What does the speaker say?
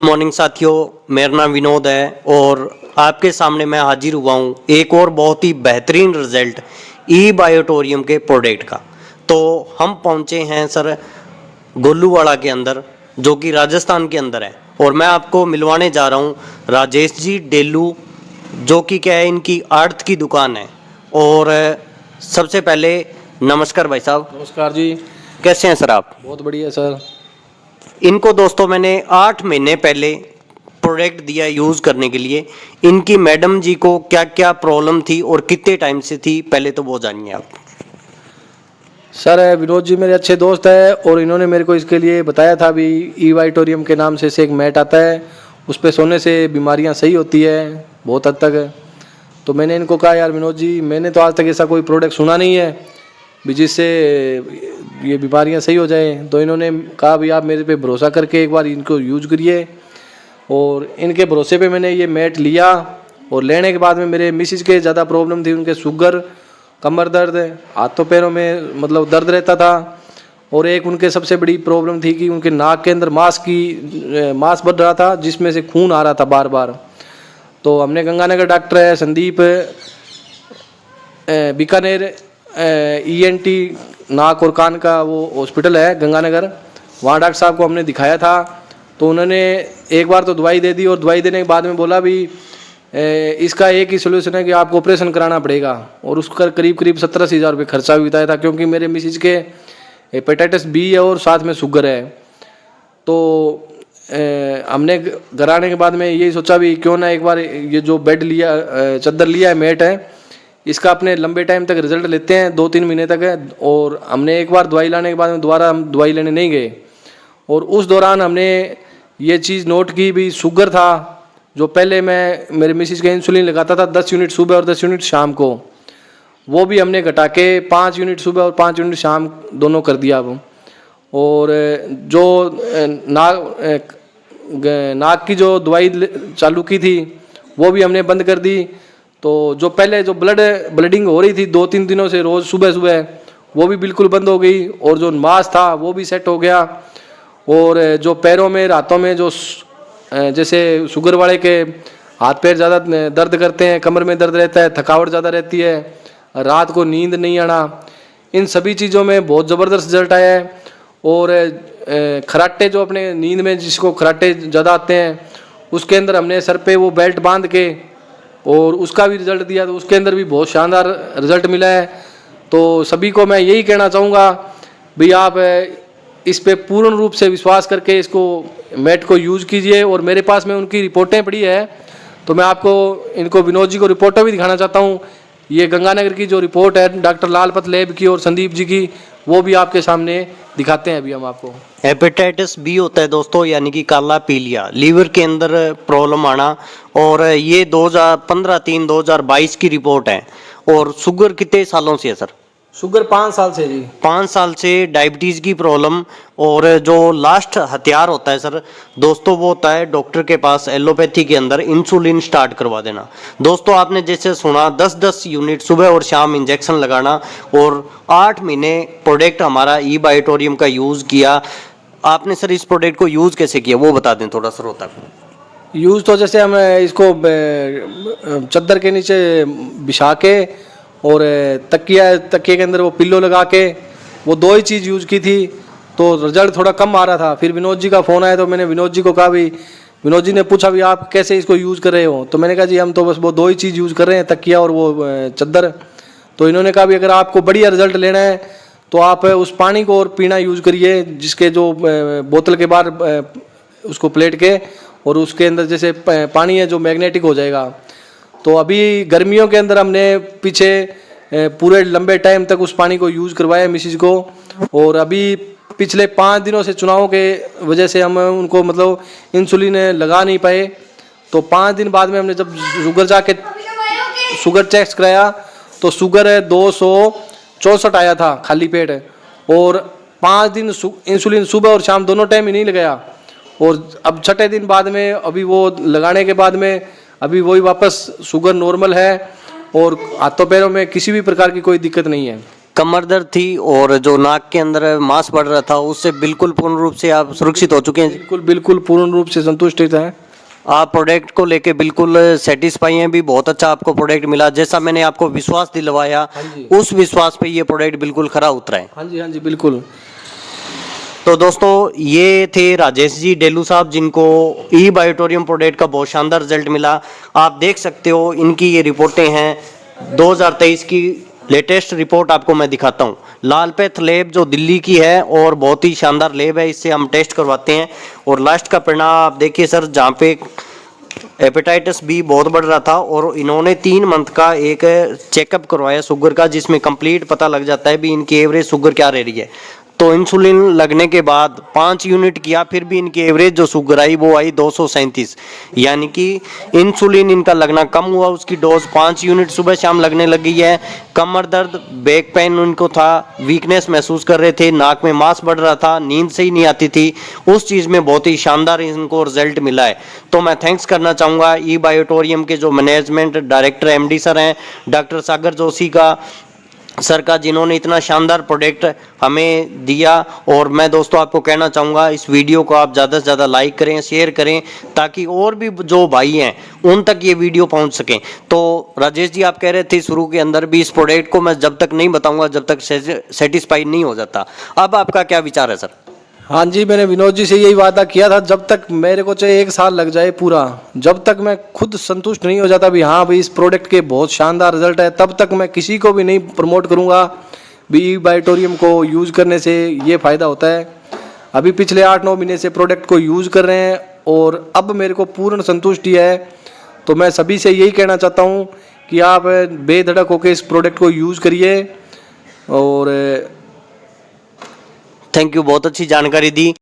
Morning साथियों, मेरा नाम विनोद है और आपके सामने मैं हाजिर हुआ हूँ एक और बहुत ही बेहतरीन रिजल्ट ई बायोटोरियम के प्रोडक्ट का। तो हम पहुँचे हैं सर गोलूवाड़ा के अंदर, जो कि राजस्थान के अंदर है, और मैं आपको मिलवाने जा रहा हूँ राजेश जी डेलू, जो कि क्या है इनकी आर्थ की दुकान है। और सबसे पहले नमस्कार भाई साहब। नमस्कार जी। कैसे हैं सर आप? बहुत बढ़िया सर। इनको दोस्तों मैंने 8 महीने पहले प्रोडक्ट दिया यूज़ करने के लिए। इनकी मैडम जी को क्या क्या प्रॉब्लम थी और कितने टाइम से थी, पहले तो वो जानिए आप। सर विनोद जी मेरे अच्छे दोस्त है और इन्होंने मेरे को इसके लिए बताया था भी ई वाइटोरियम के नाम से एक मैट आता है, उस पर सोने से बीमारियां सही होती है बहुत हद तक। तो मैंने इनको कहा यार विनोद जी, मैंने तो आज तक ऐसा कोई प्रोडक्ट सुना नहीं है भी जिससे ये बीमारियां सही हो जाए। तो इन्होंने कहा भी आप मेरे पे भरोसा करके एक बार इनको यूज करिए, और इनके भरोसे पे मैंने ये मैट लिया। और लेने के बाद में मेरे मिसिज के ज़्यादा प्रॉब्लम थी, उनके शुगर, कमर दर्द, हाथों पैरों में मतलब दर्द रहता था। और एक उनके सबसे बड़ी प्रॉब्लम थी कि उनके नाक के अंदर मांस बढ़ रहा था जिसमें से खून आ रहा था बार बार। तो हमने गंगानगर डॉक्टर है संदीप, बीकानेर ENT नाक और कान का वो हॉस्पिटल है गंगानगर, वहाँ डॉक्टर साहब को हमने दिखाया था। तो उन्होंने एक बार तो दवाई दे दी और दवाई देने के बाद में बोला भी इसका एक ही सोल्यूशन है कि आपको ऑपरेशन कराना पड़ेगा। और उसका करीब करीब 70-80 हज़ार रुपये खर्चा भी बताया था, क्योंकि मेरे मिसिज के हेपेटाइटिस B है और साथ में शुगर है। तो हमने घर आने के बाद में यही सोचा भी क्यों ना एक बार ये जो बेड लिया, चादर लिया है, मैट है, इसका अपने लंबे टाइम तक रिजल्ट लेते हैं, 2-3 महीने तक है। और हमने एक बार दवाई लाने के बाद में दोबारा हम दवाई लेने नहीं गए। और उस दौरान हमने ये चीज़ नोट की भी शुगर था, जो पहले मैं मेरे मिसिज का इंसुलिन लगाता था 10 यूनिट सुबह और 10 यूनिट शाम को, वो भी हमने घटा के 5 यूनिट सुबह और 5 यूनिट शाम दोनों कर दिया अब। और जो नाक की जो दवाई चालू की थी वो भी हमने बंद कर दी। तो जो पहले जो ब्लडिंग हो रही थी 2-3 दिनों से रोज़ सुबह सुबह, वो भी बिल्कुल बंद हो गई। और जो मांस था वो भी सेट हो गया। और जो पैरों में, हाथों में जो जैसे शुगर वाले के हाथ पैर ज़्यादा दर्द करते हैं, कमर में दर्द रहता है, थकावट ज़्यादा रहती है, रात को नींद नहीं आना, इन सभी चीज़ों में बहुत ज़बरदस्त रिजल्ट आया है। और खराटे, जो अपने नींद में जिसको खराटे ज़्यादा आते हैं, उसके अंदर हमने सर पे वो बेल्ट बांध के और उसका भी रिज़ल्ट दिया, तो उसके अंदर भी बहुत शानदार रिज़ल्ट मिला है। तो सभी को मैं यही कहना चाहूँगा भी आप इस पे पूर्ण रूप से विश्वास करके इसको मैट को यूज़ कीजिए। और मेरे पास में उनकी रिपोर्टें पड़ी है, तो मैं आपको इनको विनोद जी को रिपोर्टें भी दिखाना चाहता हूँ। ये गंगानगर की जो रिपोर्ट है डॉक्टर लालपत लैब की और संदीप जी की, वो भी आपके सामने दिखाते हैं अभी हम आपको। हेपेटाइटिस B होता है दोस्तों, यानी कि काला पीलिया, लीवर के अंदर प्रॉब्लम आना। और ये 2015-3-2022 की रिपोर्ट है। और शुगर कितने सालों से है सर? शुगर 5 साल से जी। 5 साल से डायबिटीज़ की प्रॉब्लम। और जो लास्ट हथियार होता है सर दोस्तों, वो होता है डॉक्टर के पास एलोपैथी के अंदर इंसुलिन स्टार्ट करवा देना। दोस्तों आपने जैसे सुना 10-10 यूनिट सुबह और शाम इंजेक्शन लगाना। और 8 महीने प्रोडक्ट हमारा ई बायोटोरियम का यूज़ किया। आपने सर इस प्रोडक्ट को यूज़ कैसे किया वो बता दें थोड़ा श्रोता को। यूज़ तो जैसे हम इसको चादर के नीचे बिछा के और तकिए के अंदर वो पिल्लो लगा के, वो 2 ही चीज़ यूज़ की थी, तो रिजल्ट थोड़ा कम आ रहा था। फिर विनोद जी का फ़ोन आया, तो मैंने विनोद जी को कहा भी, विनोद जी ने पूछा भी आप कैसे इसको यूज़ कर रहे हो, तो मैंने कहा जी हम तो बस वो 2 ही चीज़ यूज़ कर रहे हैं, तकिया और वो चादर। तो इन्होंने कहा भी अगर आपको बढ़िया रिजल्ट लेना है तो आप उस पानी को और पीना यूज़ करिए, जिसके जो बोतल के बाहर उसको प्लेट के, और उसके अंदर जैसे पानी है जो मैग्नेटिक हो जाएगा। तो अभी गर्मियों के अंदर हमने पीछे पूरे लंबे टाइम तक उस पानी को यूज़ करवाया मिसिज को। और अभी पिछले 5 दिनों से चुनाव के वजह से हम उनको मतलब इंसुलिन लगा नहीं पाए। तो 5 दिन बाद में हमने जब शुगर चेक कराया, तो शुगर 264 आया था खाली पेट। और 5 दिन इंसुलिन सुबह और शाम दोनों टाइम ही नहीं लगाया। और अब 6ठे दिन बाद में अभी वो लगाने के बाद में अभी वही वापस शुगर नॉर्मल है, और हाथों पैरों में किसी भी प्रकार की कोई दिक्कत नहीं है। कमर दर्द थी और जो नाक के अंदर मांस बढ़ रहा था उससे बिल्कुल पूर्ण रूप से आप सुरक्षित हो चुके हैं। बिल्कुल बिल्कुल पूर्ण रूप से संतुष्ट हैं। आप प्रोडक्ट को लेके बिल्कुल सेटिस्फाई हैं भी, बहुत अच्छा आपको प्रोडक्ट मिला, जैसा मैंने आपको विश्वास दिलवाया हाँ जी। उस विश्वास पे ये प्रोडक्ट बिल्कुल खरा उतरा है। हाँ जी बिल्कुल। तो दोस्तों ये थे राजेश जी डेलू साहब, जिनको ई बायोटोरियम प्रोडक्ट का बहुत शानदार रिजल्ट मिला। आप देख सकते हो इनकी ये रिपोर्टें हैं 2023 की लेटेस्ट रिपोर्ट आपको मैं दिखाता हूँ। लालपेथ लैब जो दिल्ली की है और बहुत ही शानदार लैब है, इससे हम टेस्ट करवाते हैं और लास्ट का परिणाम आप देखिए सर, जहाँ पे हेपेटाइटिस बी बहुत बढ़ रहा था और इन्होंने 3 मंथ का एक चेकअप करवाया शुगर का, जिसमें कंप्लीट पता लग जाता है भी इनकी एवरेज शुगर क्या रह रही है। तो इंसुलिन लगने के बाद 5 यूनिट किया, फिर भी इनकी एवरेज जो शुगर आई वो आई 237, यानी कि इंसुलिन इनका लगना कम हुआ, उसकी डोज 5 यूनिट सुबह शाम लगने लगी है। कमर दर्द, बैक पेन उनको था, वीकनेस महसूस कर रहे थे, नाक में मांस बढ़ रहा था, नींद से ही नहीं आती थी, उस चीज़ में बहुत ही शानदार इनको रिजल्ट मिला है। तो मैं थैंक्स करना चाहूँगा ई बायोटोरियम के जो मैनेजमेंट डायरेक्टर एमडी सर हैं डॉक्टर सागर जोशी का सर का, जिन्होंने इतना शानदार प्रोडक्ट हमें दिया। और मैं दोस्तों आपको कहना चाहूँगा इस वीडियो को आप ज़्यादा से ज़्यादा लाइक करें, शेयर करें, ताकि और भी जो भाई हैं उन तक ये वीडियो पहुँच सकें। तो राजेश जी आप कह रहे थे शुरू के अंदर भी इस प्रोडक्ट को मैं जब तक नहीं बताऊँगा जब तक सेटिस्फाइड नहीं हो जाता, अब आपका क्या विचार है सर? हाँ जी, मैंने विनोद जी से यही वादा किया था, जब तक मेरे को चाहे 1 साल लग जाए पूरा, जब तक मैं खुद संतुष्ट नहीं हो जाता भी हाँ भाई इस प्रोडक्ट के बहुत शानदार रिजल्ट है, तब तक मैं किसी को भी नहीं प्रमोट करूँगा भी ई बायोटोरियम को यूज़ करने से ये फ़ायदा होता है। अभी पिछले 8-9 महीने से प्रोडक्ट को यूज़ कर रहे हैं और अब मेरे को पूर्ण संतुष्टि है। तो मैं सभी से यही कहना चाहता हूँ कि आप बेधड़क होकर इस प्रोडक्ट को यूज़ करिए। और थैंक यू, बहुत अच्छी जानकारी दी।